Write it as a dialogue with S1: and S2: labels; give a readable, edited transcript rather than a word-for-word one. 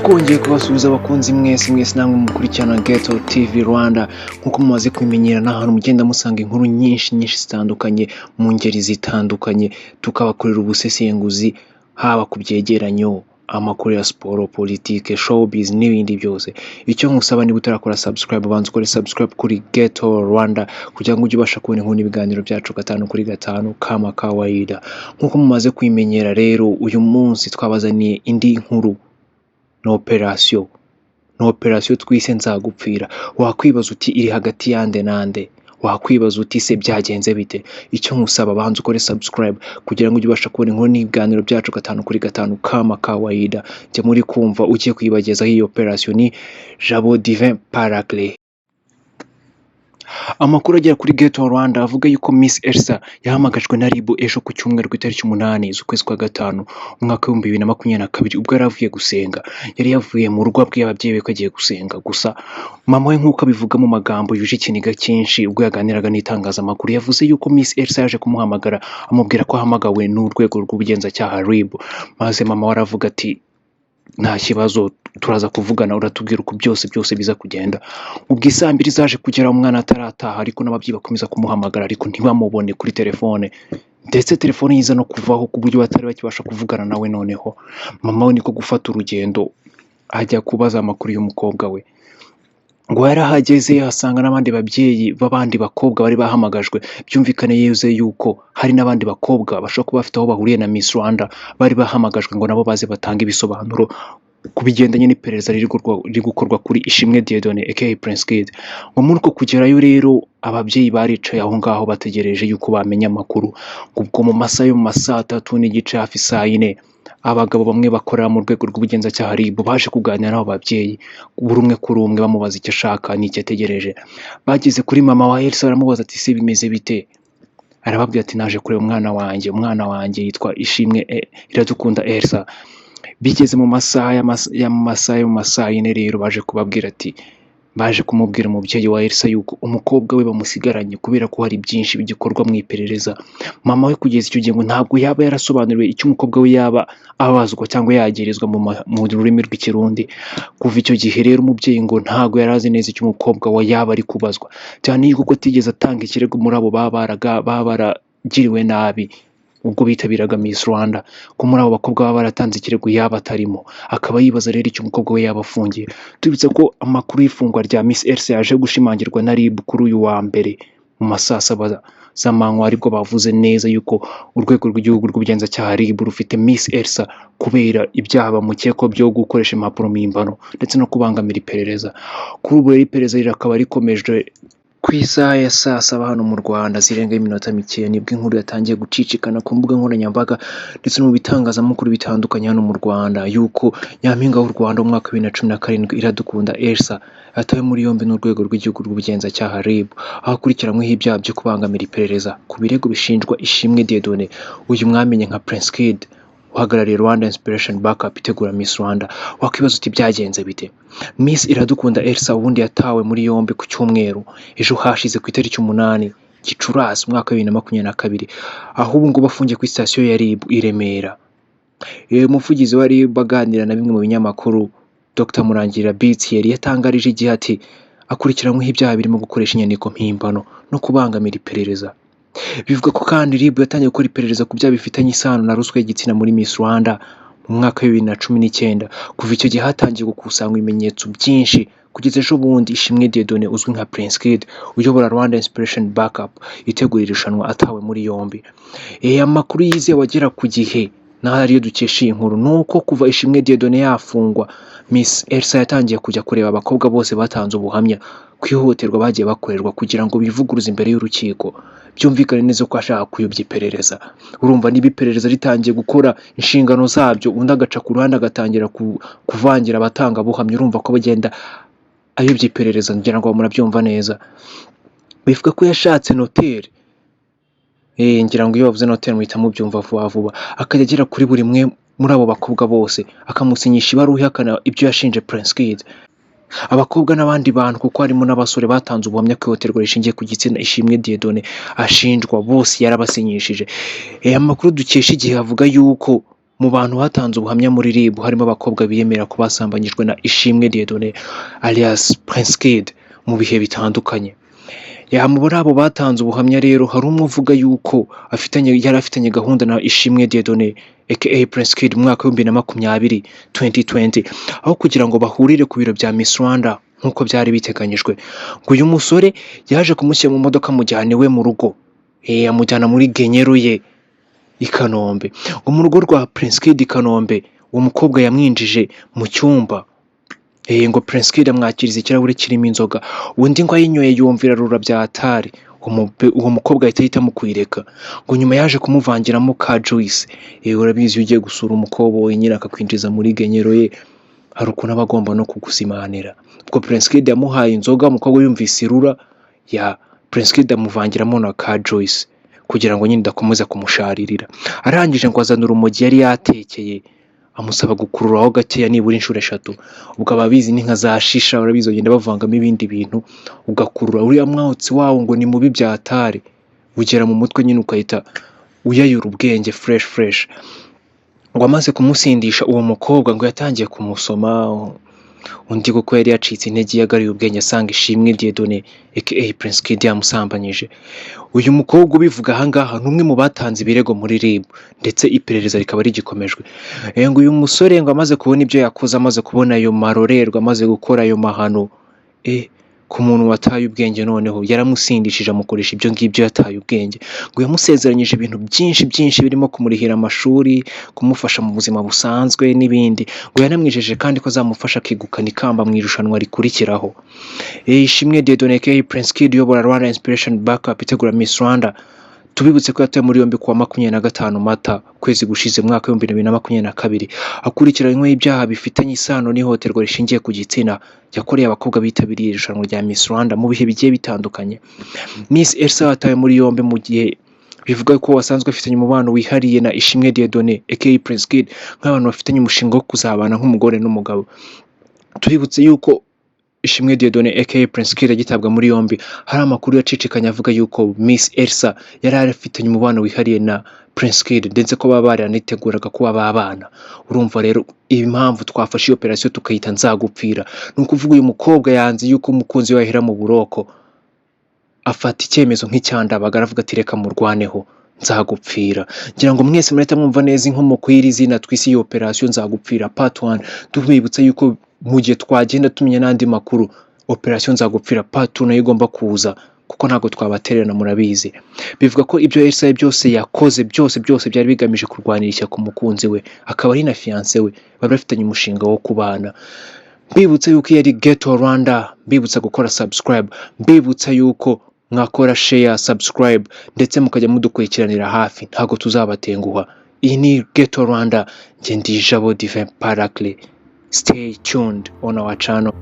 S1: twongeye kubasuhuza abakunzi mwese namwe mukurikirana Ghetto TV Rwanda. Nkuko mumaze kwimenyera n'ahantu mugenda musanga inkuru nyinshi zitandukanye mu ngeri zitandukanye, tukabakorera ubusesenguzi haba ku byegeranyo, amakuru ya siporo, politike, showbiz n'ibindi byose. Icyo nkusaba ni utarakora subscribe, banza ukore subscribe kuri Ghetto Rwanda kugira ngo ujye ubasha kubona inkuru n'ibiganiro byacu gatanu kuri gatanu kama kawaida. Nkuko mumaze kwimenyera rero, uyu munsi twabazaniye indi nkuru na operasiyo twise nzagupfira. Wakwibaza uti iri hagati yande nande, wakwibaza uti se byagenze bite? Icyo nkusaba banza ukore subscribe kugira ngo ujye ubasha kubona inkuru n'ibiganiro byacu gatanu kuri gatanu kama kawaida. Jya muri kumva ugiye kwibagezaho iyi operasiyo ni Jabo Divin Paracle. Amakuru agera kuri Ghetto Rwanda avuga yuko Miss Elsa yahamagajwe na RIB ejo ku cyumweru ku itariki 8 z'ukwezi kwa gatanu umwaka wa 2022 ubwo yari avuye gusenga. Yari yavuye mu rugo abwiye ababyeyi be ko agiye gusenga, gusa mama we nk'uko abivuga mu magambo yuje ikiniga cyinshi ubwo yaganiraga n'itangazamakuru, yavuze yuko Miss Elsa yaje kumuhamagara amubwira ko ahamagawe n'urwego rw'ubugenzacyaha RIB. Maze mama we aravuga ati nta kibazo, turaza kuvugana, uratubwira uko byose biza kugenda. Ubwo isambiri zaje kugera umwana atarataha, ariko n'ababyeyi bakomeza kumuhamagara ariko ntibamubone kuri telefone, ndetse telefone yiza no kuvaho ku buryo batari bakibasha kuvugana nawe. Noneho mama we niko gufata urugendo ajya kubaza amakuru y'umukobwa we. Ngo yarahageze asanga n'abandi babyeyi b'abandi bakobwa bari bahamagajwe. Byumvikane yeze yuko hari n'abandi bakobwa bashobora kuba bafite aho bahuriye na Miss Rwanda bari bahamagajwe ngo nabo baze batanga ibisobanuro ku bigendanye n'iperereza riri gukorwa kuri Ishimwe Dieudonné aka Prince Kid. Ngo muri uko kugerayo rero ababyeyi baricaye aho ngaho bategereje yuko bamenya amakuru. Ubwo mu masaha yo mu masaa 3 n'igice hafi saa 4 abagabo bamwe bakorera mu rwego rw'ubugenzacyaha RIB baje kuganira n'abo babyeyi, buri umwe kuri umwe bamubaza icyo ashaka n'icyo ategereje. Bageze kuri mama wa Elsa baramubaza ati se bimeze bite? Arababwira ati naje kureba umwana wanjye yitwa Ishimwe Iradukunda Elsa. Bigeze mu masaha yo mu masaa 4 rero baje kumubwira umubyeyi wa Elsa yuko umukobwa we bamusigaranye kubera ko hari byinshi bigikorwa mu iperereza. Mama we kugeza icyo gihe ngo ntabwo yaba yarasobanuriwe icyo umukobwa we yaba abazwa cyangwa yagirizwa mu rurimi rw'ikirundi. Kuva icyo gihe rero umubyeyi ngo ntabwo yarazi neza icyo umukobwa we yaba ari kubazwa, cyane yuko atigeze atanga ikirego muri abo baba baragiriwe nabi ubwo bitabiraga Miss Rwanda, ko muri abo bakobwa baba baratanze ikirego yaba atarimo. Akaba yibaza rero icyo umukobwa we yaba afungiye. Tubitse ko amakuru y'ifungwa rya Miss Elsa yaje gushimangirwa na RIB kuri uyu wa mbere mu masaa 7 z'amanywa, aribwo bavuze neza yuko urwego rw'igihugu rw'ubugenzacyaha RIB rufite Miss Elsa kubera ibyaha bamukeka byo gukoresha impapuro mpimbano ndetse no kubangamira iperereza. Kuri ubu iperereza rirakaba rikomeje. Ku isaha ya saa 7 hano mu Rwanda zirenga iminota mike nibwo inkuru yatangiye gucicikana ku mbuga nkoranyambaga ndetse no mu bitangazamakuru bitandukanye hano mu Rwanda yuko Nyampinga w'u Rwanda mu mwaka wa 2017 Iradukunda Elsa yatawe muri yombi n'urwego rw'igihugu rw'ubugenzacyaha RIB, aho akurikiranyweho ibyaha byo kubangamira iperereza ku birego bishinjwa Ishimwe Dieudonné, uyu mwamenye nka Prince Kid uhagarariye Rwanda Inspiration Backup itegura Miss Rwanda. Wakwibaza uti byagenze bite? Miss Iradukunda Elsa ubundi yatawe muri yombi ku cyumweru ejo hashize ku itariki 8 Gicurasi umwaka wa 2022, aho ubu ngo bafungiye ku sitasiyo ya RIB i Remera. Umuvugizi wa RIB aganira na bimwe mu binyamakuru, Dr Murangira Beats yari yatangarije igihe ati akurikiranyweho ibyaha birimo gukoresha inyandiko mpimbano no kubangamira iperereza. Bivuga ko kandi RIB yatangiye gukora iperereza ku byaha bifitanye isano na ruswa y'igitsina muri Miss Rwanda mu mwaka wa 2019. Kuva icyo gihe hatangiye gukusanywa ibimenyetso byinshi kugeza ejo bundi Ishimwe Dieudonné uzwi nka Prince Kid uyobora Rwanda Inspiration Backup itegura irushanwa atawe muri yombi. Amakuru yizewe wagera ku gihe n'ahariyo dukesha iyi nkuru nuko kuva Ishimwe Dieudonné yafungwa, Miss Elsa yatangiye kujya kureba abakobwa bose batanze ubuhamya kwihohoterwa bagiye bakorerwa kugira ngo bivuguruze imbere y'urukiko. Byumvikane neza ko ashaka kuyobya iperereza. Urumva niba iperereza ritangiye gukora inshingano zabyo undi agaca ku ruhande agatangira kuvangira abatanga buhamya, urumva ko bagenda ayobya iperereza. Ngira ngo murabyumva neza. Bivuga ko yashatse noteri, ngira ngo iyo bavuze noteri muhita mubyumva vuba akajya agera kuri buri mwe muri abo bakobwa bose akamusinyisha ibaruwa ihakana ibyo yashinje Prince Kid. Abakobwa n'abandi bantu kuko harimo n'abasore batanze ubuhamya ko ihohoterwa rishingiye ku gitsina Ishimwe Dieudonné ashinjwa bose yarabasinyishije. Amakuru dukesha igihe avuga yuko mu bantu batanze ubuhamya muri RIB harimo abakobwa biyemera ko basambanyijwe na Ishimwe Dieudonné alias Prince Kid mu bihe bitandukanye. Muri abo batanze ubuhamya rero hari umwe uvuga yuko yari afitanye gahunda na Ishimwe Dieudonné aka Prince Kid mu mwaka w'2020 2020 aho kugira ngo bahurire ku biro bya Miss Rwanda nk'uko byari biteganyijwe, ngo uyu musore yaje kumushyira mu modoka amujyana iwe mu rugo, amujyana muri genyero ye i Kanombe. Ngo mu rugo rwa Prince Kid i Kanombe uwo mukobwa yamwinjije mu cyumba, ngo Prince Kid amwakiriza ikirahure kirimo inzoga, undi ngo ayinyoye yumvira rura bya atari, uwo mukobwa ahita ahitamo kuyireka, ngo nyuma yaje kumuvangiramo ka juice. Urabizi iyo ugiye gusura umukobwa nyine akakwinjiza muri genyero ye hari ukuntu aba agomba no kugusimanira. Ubwo Prince Kid yamuhaye inzoga, umukobwa yumvise irura ya Prince Kid amuvangiramo na ka juice kugira ngo nyine idakomeza kumusharirira. Arangije ngo azana urumogi yari yatekeye amusaba gukururaho gakeya nibura inshuro 3. Ubwo ababizi n'inka za shisha urabizi bagenda bavangamo ibindi bintu ugakurura uriya mwotsi wawo ngo ni mubi byatare, ugera mu mutwe nyine ukahita uyayura ubwenge fresh. Ngo amaze kumusindisha uwo mukobwa ngo yatangiye kumusoma, undi kuko yari yacitse intege yagariye ubwenge asanga Ishimwe Dieudonné aka Prince Kid yamusambanyije. Uyu mukobwa ubivuga ahangaha n'umwe mu batanze ibirego muri RIB ndetse iperereza rikaba rigikomejwe. Ngo uyu musore ngo amaze kubona ibyo yakoze, amaze kubona ayo marorerwa, amaze gukora ayo mahano ku muntu wataye ubwenge, noneho yaramusindishije amukoresha ibyo ngibyo yataye ubwenge. Ngo yamusezeranyije ibintu byinshi birimo kumurihira amashuri, kumufasha mu buzima busanzwe n'ibindi. Ngo yanamwijeje kandi ko azamufasha akegukana ikamba mu irushanwa rikurikiraho. Ishimwe Dieudonné aka Prince Kid uyobora Rwanda Inspiration Backup itegura Miss Rwanda, tubibutse ko yatawe muri yombi kuwa 25 Mata kwezi gushize mwaka w'2022 akurikiranyweho ibyaha bifitanye isano n'ihohoterwa rishingiye ku gitsina yakoreye abakobwa bitabiriye irushanwa rya Miss Rwanda mu bihe bigiye bitandukanye. Miss Elsa yatawe muri yombi mu gihe bivuga ko wasanzwe afitanye umubano wihariye na Ishimwe Dieudonné aka Prince Kid nk'abantu bafitanye umushinga wo kuzabana nk'umugore n'umugabo. Tubibutse yuko Ishimwe Dieudonné aka Prince Kid agitabwa muri yombi hari amakuru yacicikanye avuga yuko Miss Elsa yari afitanye umubano wihariye na Prince Kid ndetse ko baba baraniteguraga kuba babana. Urumva rero impamvu twafashe operation tukayita nzagupfira ni ukuvuga uyu mukobwa yanze yuko umukunzi we yahera mu buroko, afata icyemezo nk'icyandabaga aravuga ati reka murwaneho nzagupfira. Ngira ngo mwese murahita mwumva neza inkomoko y'iri zina twisi iyo operation nzagupfira part 1. Tubibutsa yuko mu gihe twagenda tumenya n'andi makuru operation nzagupfira part 2 nayo igomba kuza kuko ntago twabatererana murabizi. Bivuga ko ibyo Elsa byose yakoze byose byari bigamije kurwanira ku mukunzi we, akaba ari na fiancé we, bari bafitanye umushinga wo kubana. Mbibutsa yuko yari Ghetto Rwanda, mbibutsa gukora subscribe, mbibutsa yuko mwakora share, subscribe ndetse mukajya mudukurikiranira hafi, ntago tuzabatenguha. Iyi ni Ghetto Rwanda, nge ndi Jabo Divin Paracle. Stay tuned on our channel.